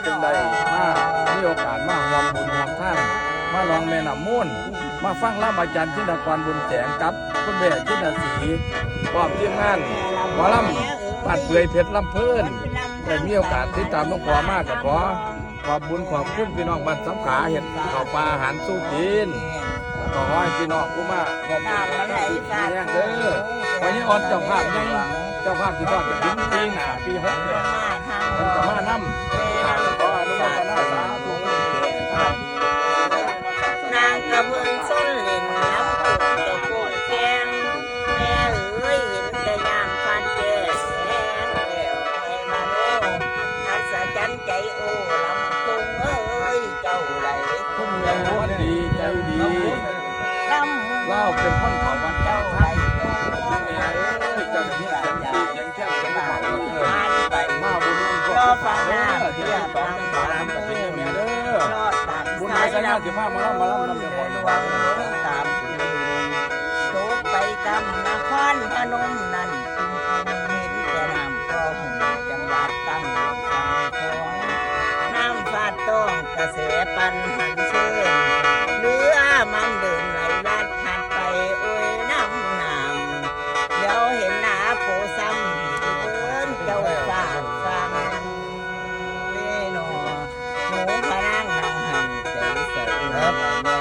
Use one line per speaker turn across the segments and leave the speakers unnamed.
จึงได้มามีโอกาสมาร่วมบุญร่วมท่านมาลองแม่น้ำมูลมาฟังล่ำอาจารย์ชินกรบุญแสงกับคุณแม่ชินศรีพร้อมทีมงานหมอลำปัดเปื่อยเพชรลำเพิ่นได้มีโอกาสติดตามน้องขอมากกับขอบบุญขอบคุณพี่น้องบ้านสำขาเห็ดข้าวปลาอาหารสู้กินขอให้พี่น้องผู้มาขอบคุณแรงเด้อวันนี้ออนเจ้าภาพยังเจ้าภาพที่ทอดกับทิ้งปีหน้าปี6เนี่ยมันจะมานำขออนุโมทนาสาธุ
นางกระเบื้องส้นเล่นน้ำตุกเจ้าโกดแกงแม่เอ้ยเห็นแต่ยามฟันแก่แสงแก้วไอ้มาโลอัศจรรย์ใจโอ้ลำคงเอ้ยเจ้าไหล
คุณยายวันดีใจดี
ลำ
เล่าเป็นคนเขาวัดเจ้า
เจ้า
ค
ไหล
รับแม่เอ้ยเจ้าจะมีเสียงตีเสียงแค่เสียงเขาเออ
ผ่านไป
มาบุญร่วม
รอ
กั
ฟังหน้า
เด้อ
เพื่
ที่
อ
ได้สอน
ทำ
เป็น
ตา
สาม
ม
กับ
เอ้
ที่
ย
แม่เด้อ
รอดตาม
บุญ
สา
ใน
ย
สัญญา
ลำ
สิพามาล่ำนำเดี๋ยว
ใน
ก่อน
หลวงตามโตไปกำนครพนมนั่นเห็นแต่น้ำคลองจังหวัดตั้งอยู่กลางคลองน้ำฟาดต้องกระแสปันหันเชิญเรือมันเดินไหลลัดพัดไปโอ้ยน้ำน้ำเดี๋ยวเห็นหน้าโพซ้ำเดินเจ้าฟาดฟังเล่นอหนูพนังนางหันใจเสียใหญ่มื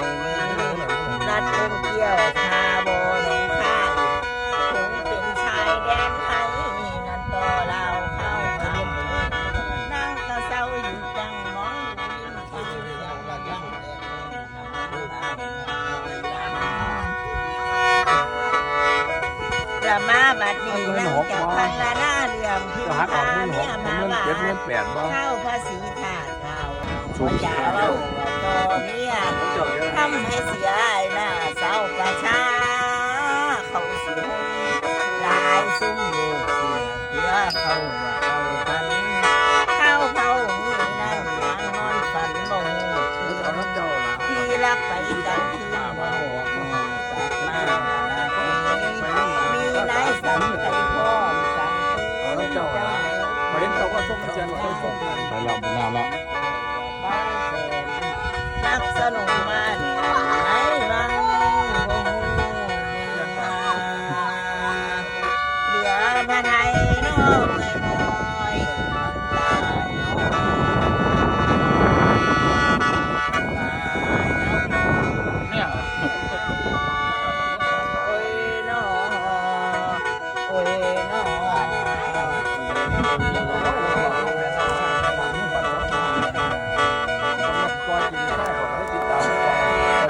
อนัดเล่นเกี่ยวคาโบหนองข้างคงเป็นชายแดนไทยนั่นต่อเราเข้าเข้านั่งกระเซาอยู่จังมองยิ้มฟังเสียงระดังแดงจะมาบัดนี้นั่งจากพังละหน้าเหลี่ยมพิม
หักอ
พา
อกเงิน
เมีย
6
มา
เงิน
ว่า
7เงิน8บ่
เข้าภาษีถาดเราอย่าเล่าว่าต่อเมียทำให้เสียหน้าเศร้ากระชาเขาสิหงลายซุ่มลูกเสียเขาว่าเขาพันเข้าเผามีนั่นนางนอนฝันบ่ง
เอาน้ำเจ้าล่ะ
ที่รักไปกันคืนว่าออกมาจากมามีนายสังใจพ่อมสัง
เอาน้ำเจ้าล่ะพอเห็นเจ้าก็ส่งเสียงก็ส่งกันไปแล้วบุญนาละ
นักสนุกมาเนี่ยไหนบังบ่ฮู้เหลือพระไทยน้องไม่มอยตายน้อง
เนี่ย
โอ้ยน้อโอ้ยน้อ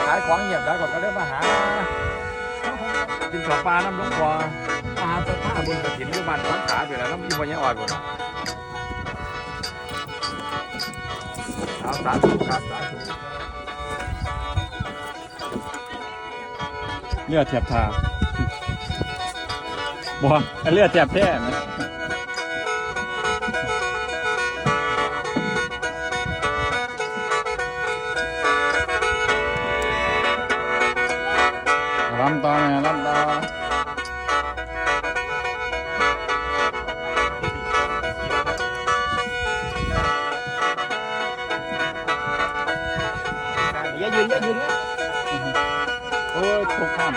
ขายของเงียบแล้วก็ได้มาหากินข้าวปลาน้ำหลวงพ่ออาหารสถานบุญกฐินอยู่บ้านสังขาไปแล้วน้ำมีพญาอ่อยหมดเอาสาธุครับสาธุ
เลือดแถบทาบ่เลือดแถบแท้นะลำต่อแม่ลำต่อ
อย่ายืน
โอ้ยตกข้าม